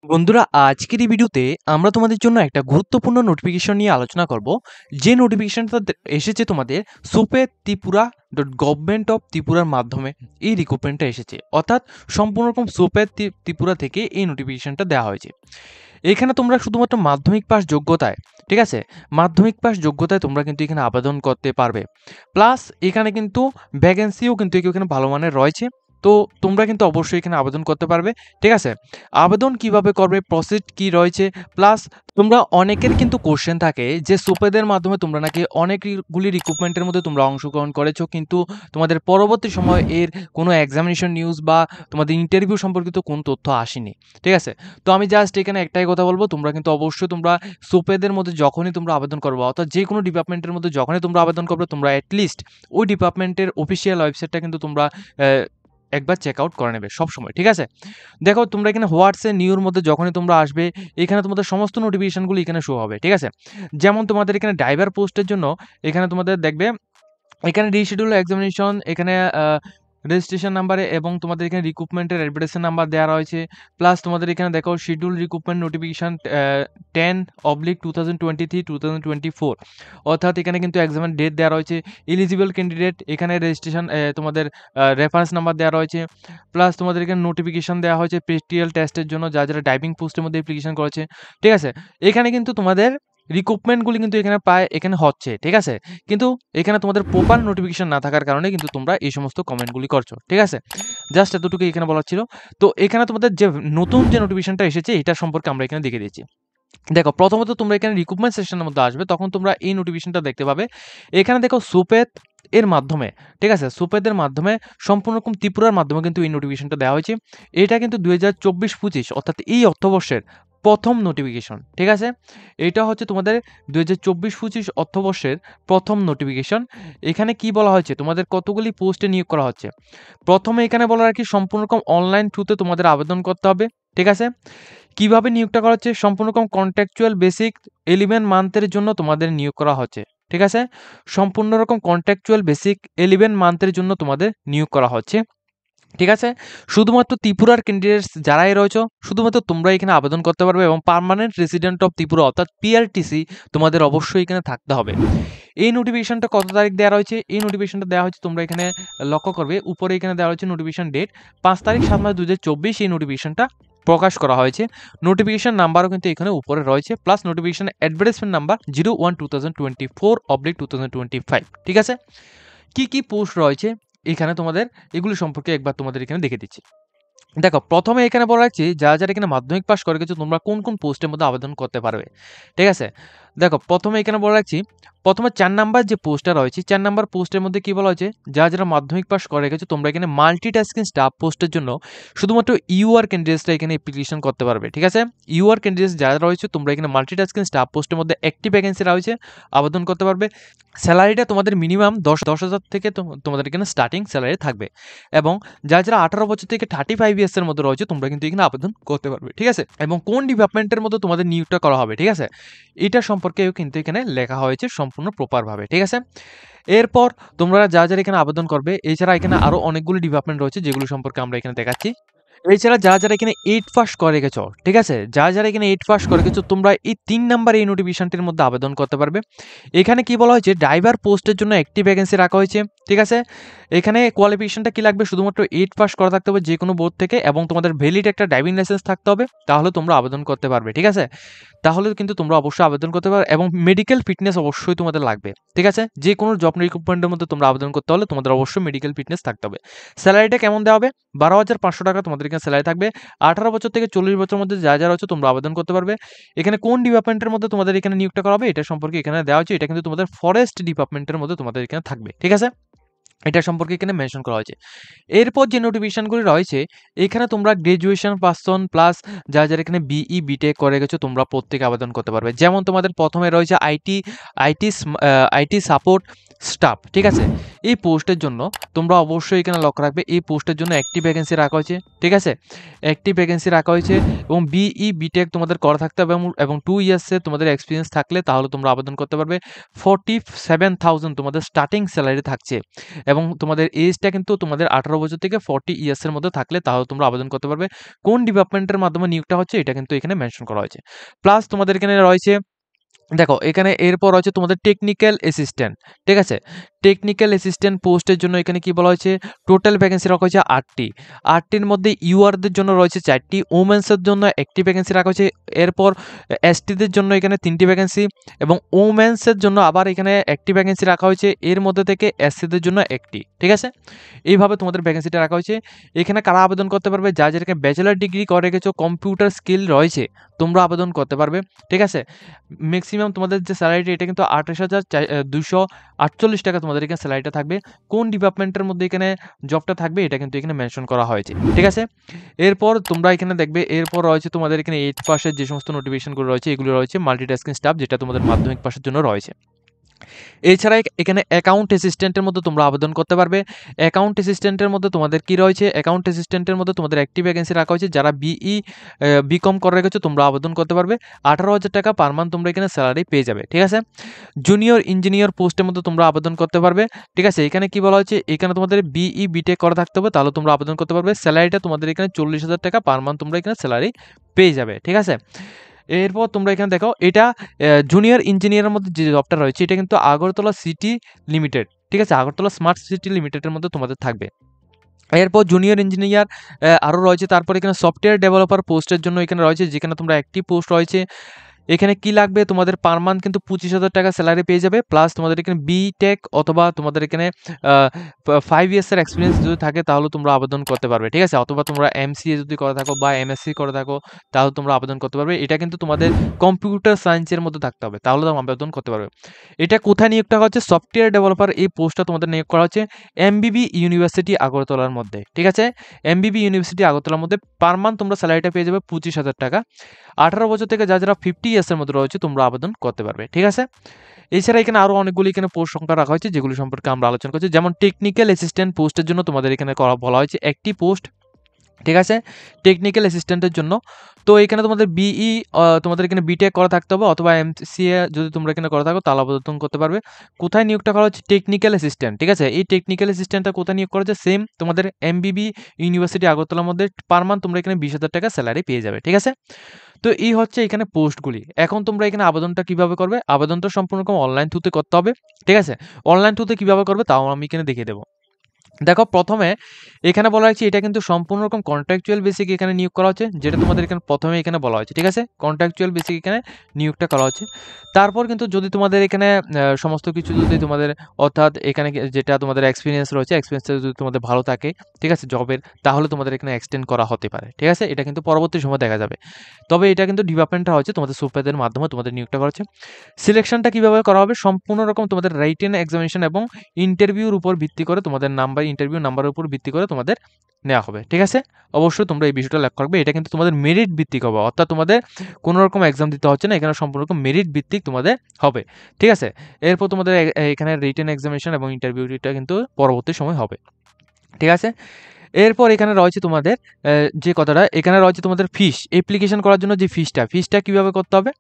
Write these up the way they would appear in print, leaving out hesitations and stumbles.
বন্ধুরা, আজকের এই ভিডিওতে আমরা তোমাদের জন্য একটা গুরুত্বপূর্ণ নোটিফিকেশন নিয়ে আলোচনা করব। যে নোটিফিকেশনটা এসেছে তোমাদের সোপে ত্রিপুরা গভর্নমেন্ট অফ ত্রিপুরার মাধ্যমে এই রিক্রুটমেন্টটা এসেছে, অর্থাৎ সম্পূর্ণ রকম সোপে ত্রিপুরা থেকে এই নোটিফিকেশনটা দেওয়া হয়েছে। এখানে তোমরা শুধুমাত্র মাধ্যমিক পাস যোগ্যতায়, ঠিক আছে, মাধ্যমিক পাস যোগ্যতায় তোমরা কিন্তু এখানে আবেদন করতে পারবে। প্লাস এখানে কিন্তু ভ্যাকেন্সিও কিন্তু এখানে ভালো মানের রয়েছে। তো তোমরা কিন্তু অবশ্যই এখানে আবেদন করতে পারবে, ঠিক আছে। আবেদন কিভাবে করবে, প্রসিড কি রয়েছে, প্লাস তোমরা অনেকের কিন্তু কোশ্চেন থাকে যে সোপেদের মাধ্যমে তোমরা নাকি অনেকগুলি রিক্রুটমেন্টের মধ্যে তোমরা অংশগ্রহণ করেছো, কিন্তু তোমাদের পরবর্তী সময় এর কোনো এক্সামিনেশন নিউজ বা তোমাদের ইন্টারভিউ সম্পর্কিত কোন তথ্য আসেনি, ঠিক আছে। তো আমি জাস্ট এখানে একটাই কথা বলবো, তোমরা কিন্তু অবশ্যই তোমরা সোপেদের মধ্যে যখনই তোমরা আবেদন করবে, অর্থাৎ যে কোনো ডিপার্টমেন্টের মধ্যে যখনই তোমরা আবেদন করবে, তোমরা অ্যাটলিস্ট ওই ডিপার্টমেন্টের অফিসিয়াল ওয়েবসাইটটা কিন্তু তোমরা একবার চেক আউট করে নেবে সবসময়, ঠিক আছে। দেখো তোমরা এখানে হোয়াটসঅ্যাপ নিউর মধ্যে যখনই তোমরা আসবে, এখানে তোমাদের সমস্ত নোটিফিকেশনগুলো এখানে শো হবে, ঠিক আছে। যেমন তোমাদের এখানে ড্রাইভার পোস্টের জন্য এখানে তোমাদের দেখবে এখানে রিশিডিউল এক্সামিনেশন, এখানে রেজিস্ট্রেশন নাম্বারে এবং তোমাদের এখানে রিক্রুটমেন্টের অ্যাডভার্টাইজমেন্ট নাম্বার দেওয়া রয়েছে। প্লাস তোমাদের এখানে দেখো শিডিউল রিক্রুটমেন্ট নোটিফিকেশন 10/2023-2024, অর্থাৎ এখানে কিন্তু এক্সামের ডেট দেওয়া রয়েছে, এলিজিবল ক্যান্ডিডেট, এখানে রেজিস্ট্রেশন তোমাদের রেফারেন্স নাম্বার দেওয়া রয়েছে। প্লাস তোমাদের এখানে নোটিফিকেশন দেওয়া হয়েছে প্র্যাকটিক্যাল টেস্টের জন্য যারা ড্রাইভিং পোস্টের মধ্যে অ্যাপ্লিকেশন করেছে, ঠিক আছে। এখানে কিন্তু তোমাদের রিক্রুটমেন্টগুলি কিন্তু এখানে এখানে হচ্ছে, ঠিক আছে। কিন্তু এখানে তোমাদের প্রপার নোটিফিকেশন না থাকার কারণে কিন্তু তোমরা এই সমস্ত কমেন্টগুলি করছো, ঠিক আছে। জাস্ট এতটুকু এখানে বলার ছিল। তো এখানে তোমাদের যে নতুন যে নোটিফিকেশনটা এসেছে এটা সম্পর্কে আমরা এখানে দেখে দিচ্ছি। দেখো প্রথমত তোমরা এখানে রিক্রুটমেন্ট সেকশনের মধ্যে আসবে, তখন তোমরা এই নোটিফিকেশনটা দেখতে পাবে। এখানে দেখো সোপেত এর মাধ্যমে, ঠিক আছে, সোপেদের মাধ্যমে সম্পূর্ণ রকম ত্রিপুরার মাধ্যমে কিন্তু এই নোটিফিকেশনটা দেওয়া হয়েছে। এটা কিন্তু 2024-25 অর্থাৎ এই অর্থবর্ষের প্রথম নোটিফিকেশন, ঠিক আছে। এটা হচ্ছে তোমাদের 2024-25 অর্থবর্ষের প্রথম নোটিফিকেশন। এখানে কি বলা হয়েছে, তোমাদের কতগুলি পোস্টে নিয়োগ করা হচ্ছে। প্রথমে এখানে বলা আর কি সম্পূর্ণ রকম অনলাইন থ্রুতে তোমাদের আবেদন করতে হবে, ঠিক আছে। কিভাবে নিয়োগটা করা হচ্ছে, সম্পূর্ণ রকম কন্ট্রাকচুয়াল বেসিক 11 মান্থের জন্য তোমাদের নিয়োগ করা হচ্ছে, ঠিক আছে। সম্পূর্ণ রকম কন্ট্রাকচুয়াল বেসিক 11 মান্থের জন্য তোমাদের নিয়োগ করা হচ্ছে, ঠিক আছে। শুধুমাত্র ত্রিপুরার ক্যান্ডিডেটস যারাই রয়েছে শুধুমাত্র তোমরা এখানে আবেদন করতে পারবে এবং পার্মানেন্ট রেসিডেন্ট অফ ত্রিপুরা অর্থাৎ পিআরটিসি তোমাদের অবশ্যই এখানে থাকতে হবে। এই নোটিফিকেশনটা কত তারিখ দেওয়া রয়েছে, এই নোটিফিকেশনটা দেওয়া হয়েছে, তোমরা এখানে লক্ষ্য করবে উপরে এখানে দেওয়া হয়েছে নোটিফিকেশন ডেট 5/7/2024, এই নোটিফিকেশনটা প্রকাশ করা হয়েছে। নোটিফিকেশন নাম্বারও কিন্তু এখানে উপরে রয়েছে, প্লাস নোটিফিকেশন অ্যাডভার্টাইজমেন্ট নাম্বার 01/2024/2025, ঠিক আছে। কি কি পোস্ট রয়েছে এখানে তোমাদের এগুলো সম্পর্কে একবার তোমাদের এখানে দেখে দিচ্ছি। দেখো প্রথমে এখানে বলা রাখছি যারা এখানে মাধ্যমিক পাস করে গেছো তোমরা কোন কোন পোস্টের মধ্যে আবেদন করতে পারবে, ঠিক আছে। দেখো প্রথমে এখানে বলা রাখছি, প্রথমে 4 নাম্বার যে পোস্টটা রয়েছে 4 নাম্বার পোস্টের মধ্যে কি বলা হয়েছে, যারা মাধ্যমিক পাস করে গেছো তোমরা এখানে মাল্টিটাস্কিং স্টাফ পোস্টের জন্য শুধুমাত্র ইউআর ক্যান্ডিডেটসরা এখানে অ্যাপ্লিকেশন করতে পারবে, ঠিক আছে। ইউআর ক্যান্ডিডেটস যারা রয়েছে তোমরা এখানে মাল্টিটাস্কিং স্টাফ পোস্টের মধ্যে একটি ভ্যাকেন্সি রয়েছে, আবেদন করতে পারবে। স্যালারিটা তোমাদের মিনিমাম 10,000 থেকে তোমাদের এখানে স্টার্টিং স্যালারি থাকবে। এবং যারা 18 বছর থেকে 35 ইয়ার্সের মধ্যে রয়েছে তোমরা কিন্তু এখানে আবেদন করতে পারবে, ঠিক আছে। এবং কোন ডিপার্টমেন্টের মধ্যে তোমাদের নিয়োগটা করা হবে, ঠিক আছে, এটা সম্পর্কেও কিন্তু এখানে লেখা হয়েছে সম্পূর্ণ প্রপারভাবে, ঠিক আছে। এরপর তোমরা যারা এখানে আবেদন করবে, এছাড়া এখানে আরো অনেকগুলো ডিপার্টমেন্ট রয়েছে যেগুলো সম্পর্কে আমরা এখানে দেখাচ্ছি। এছাড়া যারা এখানে 8 পাস করে গেছো, ঠিক আছে, যারা এখানে 8 পাস করে গেছো তোমরা এই 3 নাম্বার এই নোটিফিকেশনটির মধ্যে আবেদন করতে পারবে। এখানে কি বলা হয়েছে, ড্রাইভার পোস্টের জন্য একটি ভ্যাকেন্সি রাখা হয়েছে, ঠিক আছে। এখানে কোয়ালিফিকেশনটা কি লাগবে, শুধুমাত্র 8 পাস করা থাকতে হবে যে কোনো বোর্ড থেকে এবং তোমাদের ভ্যালিড একটা ড্রাইভিং লাইসেন্স থাকতে হবে, তাহলে তোমরা আবেদন করতে পারবে, ঠিক আছে। তাহলে কিন্তু তোমরা অবশ্যই আবেদন করতে পারবে এবং মেডিকেল ফিটনেস অবশ্যই তোমাদের লাগবে, ঠিক আছে। যে কোনো জব রিক্রুটমেন্টের মধ্যে তোমরা আবেদন করতে হলে তোমাদের অবশ্যই মেডিকেল ফিটনেস থাকতে হবে। স্যালারিটা কেমন দেওয়া হবে, 12,500 টাকা তোমাদের এখানে স্যালারি থাকবে। 18 বছর থেকে 40 বছরের মধ্যে যারা রয়েছে তোমরা আবেদন করতে পারবে। এখানে কোন ডিপার্টমেন্টের মধ্যে তোমাদের এখানে নিয়োগটা করা হবে এটা সম্পর্কে এখানে দেওয়া হয়েছে, এটা কিন্তু তোমাদের ফরেস্ট ডিপার্টমেন্টের মধ্যে তোমাদের এখানে থাকবে, ঠিক আছে। এটা সম্পর্কে এখানে মেনশন করা হয়েছে। এরপর যে নোটিফিকেশনগুলি রয়েছে এখানে তোমরা গ্রাজুয়েশন পার্সন প্লাস যারা এখানে বিই বিটেক করে গেছো তোমরা প্রত্যেকে আবেদন করতে পারবে। যেমন তোমাদের প্রথমে রয়েছে আইটি সাপোর্ট স্টাফ, ঠিক আছে। এই পোস্টের জন্য তোমরা অবশ্যই এখানে লক্ষ্য রাখবে, এই পোস্টের জন্য একটি ভ্যাকেন্সি রাখা হয়েছে, ঠিক আছে। একটি ভ্যাকেন্সি রাখা হয়েছে এবং বিই বিটেক তোমাদের করা থাকতে হবে এবং 2 ইয়ার্সের তোমাদের এক্সপিরিয়েন্স থাকলে তাহলে তোমরা আবেদন করতে পারবে। 47,000 তোমাদের স্টার্টিং স্যালারি থাকছে এবং তোমাদের এজটা কিন্তু তোমাদের 18 বছর থেকে 40 ইয়ার্সের মধ্যে থাকলে তাহলে তোমরা আবেদন করতে পারবে। কোন ডিপার্টমেন্টের মাধ্যমে নিয়োগটা হচ্ছে এটা কিন্তু এখানে মেনশন করা হয়েছে। প্লাস তোমাদের এখানে রয়েছে, দেখো এখানে এরপর হচ্ছে তোমাদের টেকনিক্যাল অ্যাসিস্ট্যান্ট, ঠিক আছে? টেকনিক্যাল অ্যাসিস্ট্যান্ট পোস্টের জন্য এখানে কি বলা হয়েছে, টোটাল ভ্যাকেন্সি রাখা হয়েছে 8টি। 8টির মধ্যে ইউআরদের জন্য রয়েছে 4টি, ওমেন্সের জন্য 1টি ভ্যাকেন্সি রাখা হয়েছে। এরপর এসটিদের জন্য এখানে 3টি ভ্যাকেন্সি এবং ওমেন্সের জন্য আবার এখানে 1টি ভ্যাকেন্সি রাখা হয়েছে। এর মধ্যে থেকে এসসিদের জন্য 1টি, ঠিক আছে? এইভাবে তোমাদের ভ্যাকেন্সিটা রাখা হয়েছে। এখানে কারা আবেদন করতে পারবে, যাদের ব্যাচেলার ডিগ্রি করে রেখেছো, কম্পিউটার স্কিল রয়েছে, তোমরা আবেদন করতে পারবে, ঠিক আছে? ম্যাক্সিমাম তোমাদের যে স্যালারিটা এটা কিন্তু 28,248 টাকা তোমাদের এখানে স্যালারিটা থাকবে। কোন ডিপার্টমেন্টের মধ্যে এখানে জবটা থাকবে এটা কিন্তু এখানে মেনশন করা হয়েছে, ঠিক আছে? এরপর তোমরা এখানে দেখবে, এরপর রয়েছে তোমাদের এখানে 8 পাসের যে সমস্ত নোটিফিকেশনগুলো রয়েছে এগুলো রয়েছে মাল্টিটাস্কিং স্টাফ, যেটা তোমাদের মাধ্যমিক পাসের জন্য রয়েছে। এছাড়া এখানে অ্যাকাউন্ট অ্যাসিস্ট্যান্টের মধ্যে তোমরা আবেদন করতে পারবে। অ্যাকাউন্ট অ্যাসিস্ট্যান্টের মধ্যে তোমাদের কি রয়েছে, অ্যাকাউন্ট অ্যাসিস্ট্যান্টের মধ্যে তোমাদের একটি ভ্যাকেন্সি রাখা হয়েছে। যারা বিকম করে রেখেছো তোমরা আবেদন করতে পারবে। 18,000 টাকা পার মান্থ তোমরা এখানে স্যালারি পেয়ে যাবে, ঠিক আছে? জুনিয়র ইঞ্জিনিয়ার পোস্টের মধ্যে তোমরা আবেদন করতে পারবে, ঠিক আছে? এখানে কি বলা হচ্ছে, এখানে তোমাদের বিটেক করা থাকতে হবে, তাহলে তোমরা আবেদন করতে পারবে। স্যালারিটা তোমাদের এখানে 40,000 টাকা পার মান্থ তোমরা এখানে স্যালারি পেয়ে যাবে, ঠিক আছে? এরপর তোমরা এখানে দেখো, এটা জুনিয়র ইঞ্জিনিয়ারের মধ্যে যে জবটা রয়েছে এটা কিন্তু আগরতলা সিটি লিমিটেড, ঠিক আছে? আগরতলা স্মার্ট সিটি লিমিটেডের মধ্যে তোমাদের থাকবে। এরপর জুনিয়র ইঞ্জিনিয়ার আরও রয়েছে। তারপর এখানে সফটওয়্যার ডেভেলপার পোস্টের জন্য এখানে রয়েছে, যেখানে তোমরা একটি পোস্ট রয়েছে। এখানে কি লাগবে, তোমাদের পার মান্থ কিন্তু 25,000 টাকা স্যালারি পেয়ে যাবে। প্লাস তোমাদের এখানে বিটেক অথবা তোমাদের এখানে 5 ইয়ার্সের এক্সপিরিয়েন্স যদি থাকে তাহলে তোমরা আবেদন করতে পারবে, ঠিক আছে? অথবা তোমরা এমসিএ যদি করে থাকো বা এমএসসি করে থাকো তাহলে তোমরা আবেদন করতে পারবে। এটা কিন্তু তোমাদের কম্পিউটার সায়েন্সের মধ্যে থাকতে হবে, তাহলে তোমরা আবেদন করতে পারবে। এটা কোথায় নিয়োগটা হচ্ছে, সফটওয়্যার ডেভেলপার এই পোস্টটা তোমাদের নিয়োগ করা হচ্ছে এমবিবি ইউনিভার্সিটি আগরতলার মধ্যে, ঠিক আছে? এমবিবি ইউনিভার্সিটি আগরতলার মধ্যে পার মান্থ তোমরা স্যালারিটা পেয়ে যাবে 25,000 টাকা। 18 বছর থেকে যারা 50 ইয়ার্সের মধ্যে রয়েছে তোমরা আবেদন করতে পারবে, ঠিক আছে? এছাড়া এখানে আরও অনেকগুলি এখানে পোস্ট সংখ্যা রাখা হয়েছে যেগুলি সম্পর্কে আমরা আলোচনা করছি। যেমন টেকনিক্যাল অ্যাসিস্ট্যান্ট পোস্টের জন্য তোমাদের এখানে বলা হয়েছে একটি পোস্ট, ঠিক আছে? টেকনিক্যাল অ্যাসিস্ট্যান্টের জন্য। তো এখানে তোমাদের তোমাদের এখানে বিটেক করা থাকতে হবে অথবা এমসিএ যদি তোমরা এখানে করা থাকো তাহলে আবেদন করতে পারবে। কোথায় নিয়োগটা করা হচ্ছে, টেকনিক্যাল অ্যাসিস্ট্যান্ট, ঠিক আছে? এই টেকনিক্যাল অ্যাসিস্ট্যান্টটা কোথায় নিয়োগ করা হচ্ছে, সেম তোমাদের এমবিবি ইউনিভার্সিটি আগরতলার মধ্যে পার মান্থ তোমরা এখানে 20,000 টাকা স্যালারি পেয়ে যাবে, ঠিক আছে? তো এই হচ্ছে এখানে পোস্টগুলি। এখন তোমরা এখানে আবেদনটা কিভাবে করবে, আবেদনটা সম্পূর্ণ রকম অনলাইন থ্রুতে করতে হবে, ঠিক আছে? অনলাইন থ্রুতে কিভাবে করবে তাও আমি এখানে দেখিয়ে দেবো। দেখো প্রথমে এখানে বলা হয়েছে এটা কিন্তু সম্পূর্ণ রকম কন্ট্রাকচুয়াল বেসিক এখানে নিয়োগ করা হচ্ছে, যেটা তোমাদের এখানে প্রথমে এখানে বলা হয়েছে, ঠিক আছে? কন্ট্রাকচুয়াল বেসিক এখানে নিয়োগটা করা হচ্ছে। তারপর কিন্তু যদি তোমাদের এখানে সমস্ত কিছু যদি তোমাদের, অর্থাৎ এখানে যেটা তোমাদের এক্সপিরিয়েন্স রয়েছে, এক্সপিরিয়েন্সটা যদি তোমাদের ভালো থাকে, ঠিক আছে, জবের, তাহলে তোমাদের এখানে এক্সটেন্ড করা হতে পারে, ঠিক আছে? এটা কিন্তু পরবর্তী সময় দেখা যাবে। তবে এটা কিন্তু ডিপার্টমেন্টটা হচ্ছে তোমাদের সুপারদের মাধ্যমে তোমাদের নিয়োগটা করা হচ্ছে। সিলেকশনটা কিভাবে করা হবে, সম্পূর্ণ রকম তোমাদের রাইটেন এক্সামিনেশন এবং ইন্টারভিউর উপর ভিত্তি করে তোমাদের নাম্বার, ইন্টারভিউ নাম্বারের উপর ভিত্তি করে তোমাদের নেওয়া হবে, ঠিক আছে? অবশ্যই তোমরা এই বিষয়টা লক্ষ্য রাখবে। এটা কিন্তু তোমাদের মেরিট ভিত্তিক হবে, অর্থাৎ তোমাদের কোনো রকম এক্সাম দিতে হচ্ছে না, এখানে সম্পূর্ণ রকম মেরিট ভিত্তিক তোমাদের হবে, ঠিক আছে? এরপর তোমাদের এখানে রিটেন এক্সামিনেশন এবং ইন্টারভিউটা কিন্তু পরবর্তী সময় হবে, ঠিক আছে? এরপর এখানে রয়েছে তোমাদের যে কথাটা, এখানে রয়েছে তোমাদের ফিস, অ্যাপ্লিকেশন করার জন্য যে ফিসটা কিভাবে করতে হবে।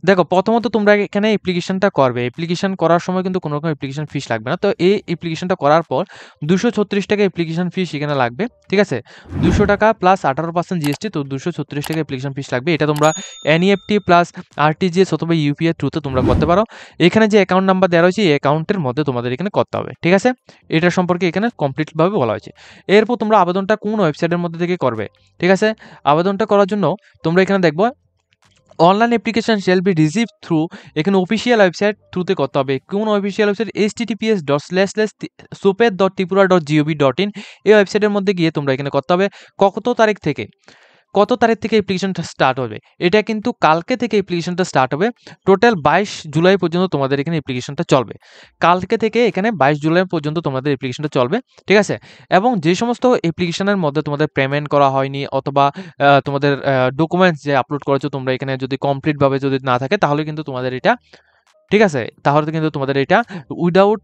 দেখো প্রথমত তোমরা এখানে অ্যাপ্লিকেশনটা করবে, অ্যাপ্লিকেশন করার সময় কিন্তু কোনো রকম অ্যাপ্লিকেশন ফিস লাগবে না। তো এই অ্যাপ্লিকেশনটা করার পর 236 টাকা অ্যাপ্লিকেশন ফিস এখানে লাগবে, ঠিক আছে? 200 টাকা প্লাস 18% জিএসটি, তো 236 টাকা অ্যাপ্লিকেশন ফিস লাগবে। এটা তোমরা এনইএফটি প্লাস আরটিজিএস অথবা ইউপিআই থ্রুতে তোমরা করতে পারো। এখানে যে অ্যাকাউন্ট নাম্বার দেওয়া রয়েছে এই অ্যাকাউন্টের মধ্যে তোমাদের এখানে করতে হবে, ঠিক আছে? এটা সম্পর্কে এখানে কমপ্লিটভাবে বলা হয়েছে। এরপর তোমরা আবেদনটা কোন ওয়েবসাইটের মধ্যে থেকে করবে, ঠিক আছে? আবেদনটা করার জন্য তোমরা এখানে দেখবো online application shall be receive through, এখানে অফিসিয়াল ওয়েবসাইট থ্রুতে করতে হবে। কোন অফিসিয়াল ওয়েবসাইট, https://supet.tripura.gov.in, এই ওয়েবসাইটের মধ্যে গিয়ে তোমরা এখানে করতে হবে। কত তারিখ থেকে অ্যাপ্লিকেশনটা স্টার্ট হবে, এটা কিন্তু কালকে থেকে অ্যাপ্লিকেশনটা স্টার্ট হবে। টোটাল 22 জুলাই পর্যন্ত তোমাদের এখানে অ্যাপ্লিকেশনটা চলবে। কালকে থেকে এখানে 22 জুলাই পর্যন্ত তোমাদের অ্যাপ্লিকেশনটা চলবে, ঠিক আছে? এবং যে সমস্ত অ্যাপ্লিকেশনের মধ্যে তোমাদের পেমেন্ট করা হয়নি অথবা তোমাদের ডকুমেন্টস যে আপলোড করেছো তোমরা এখানে যদি কমপ্লিটভাবে যদি না থাকে তাহলে কিন্তু তোমাদের এটা ঠিক আছে? তাহলে কিন্তু তোমাদের এটা উইদাউট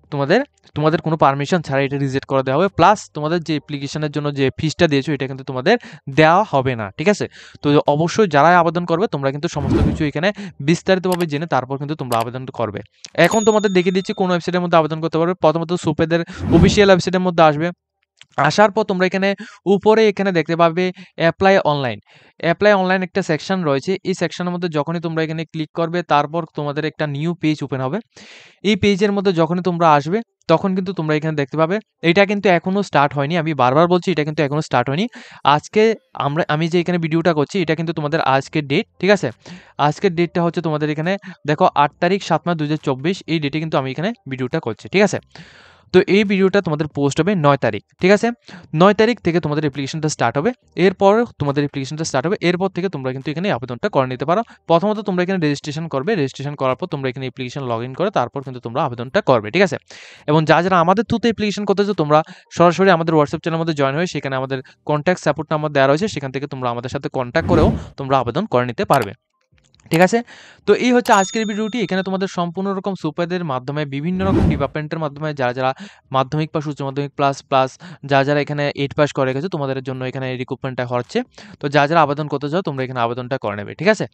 তোমাদের কোনো পারমিশন ছাড়া এটা রিজেক্ট করে দেওয়া হবে। প্লাস তোমাদের যে অ্যাপ্লিকেশনের জন্য যে ফিসটা দিয়েছো এটা কিন্তু তোমাদের দেওয়া হবে না। ঠিক আছে? তো অবশ্যই যারাই আবেদন করবে তোমরা কিন্তু সমস্ত কিছু এখানে বিস্তারিতভাবে জেনে তারপর কিন্তু তোমরা আবেদন করবে। এখন তোমাদের দেখিয়ে দিচ্ছি কোন ওয়েবসাইটের মধ্যে আবেদন করতে পারবে। প্রথমত সুপেদের অফিসিয়াল ওয়েবসাইটের মধ্যে আসবে। আসার পর তোমরা এখানে উপরে এখানে দেখতে পাবে অ্যাপ্লাই অনলাইন। অ্যাপ্লাই অনলাইন একটা সেকশন রয়েছে। এই সেকশনের মধ্যে যখনই তোমরা এখানে ক্লিক করবে তারপর তোমাদের একটা নিউ পেজ ওপেন হবে। এই পেজের মধ্যে যখনই তোমরা আসবে তখন কিন্তু তোমরা এখানে দেখতে পাবে এটা কিন্তু এখনো স্টার্ট হয়নি। আমি বারবার বলছি এটা কিন্তু এখনো স্টার্ট হয়নি। আজকে আমি যে এখানে ভিডিওটা করছি এটা কিন্তু তোমাদের আজকের ডেট, ঠিক আছে? আজকের ডেটটা হচ্ছে তোমাদের এখানে দেখো ৮ তারিখ ৭ মাস ২০২৪ এই ডেটে কিন্তু আমি এখানে ভিডিওটা করছি, ঠিক আছে? তো এই ভিডিওটা তোমাদের পোস্ট হবে ৯ তারিখ, ঠিক আছে? ৯ তারিখ থেকে তোমাদের অ্যাপ্লিকেশনটা স্টার্ট হবে। এরপর তোমাদের অ্যাপ্লিকেশনটা স্টার্ট হবে। এরপর থেকে তোমরা কিন্তু এখানে আবেদনটা করে নিতে পারো। প্রথমত তোমরা এখানে রেজিস্ট্রেশন করবে। রেজিস্ট্রেশন করার পর তোমরা এখানে অ্যাপ্লিকেশন লগইন করে তারপর কিন্তু তোমরা আবেদনটা করবে, ঠিক আছে? এবং যারা আমাদের থ্রুতে অ্যাপ্লিকেশন করতেছো তোমরা সরাসরি আমাদের হোয়াটসঅ্যাপ চ্যানেলের মধ্যে জয়েন হয়ে সেখানে আমাদের কনট্যাক্ট সাপোর্ট নাম্বার দেওয়া রয়েছে। সেখান থেকে তোমরা আমাদের সাথে কনট্যাক্ট করেও তোমরা আবেদন করে নিতে পারবে। ঠিক আছে? তো এই হচ্ছে আজকের ভিডিওটি। এখানে তোমাদের সম্পূর্ণ রকম সুপারদের মাধ্যমে বিভিন্ন রকম ডিপার্টমেন্টের মাধ্যমে যারা মাধ্যমিক পাস, উচ্চ মাধ্যমিক প্লাস যারা এখানে 8 পাস করে গেছো তোমাদের জন্য এখানে রিক্রুটমেন্টটা হচ্ছে। তো যারা আবেদন করতে চাও তোমরা এখানে আবেদনটা করে নেবে। ঠিক আছে?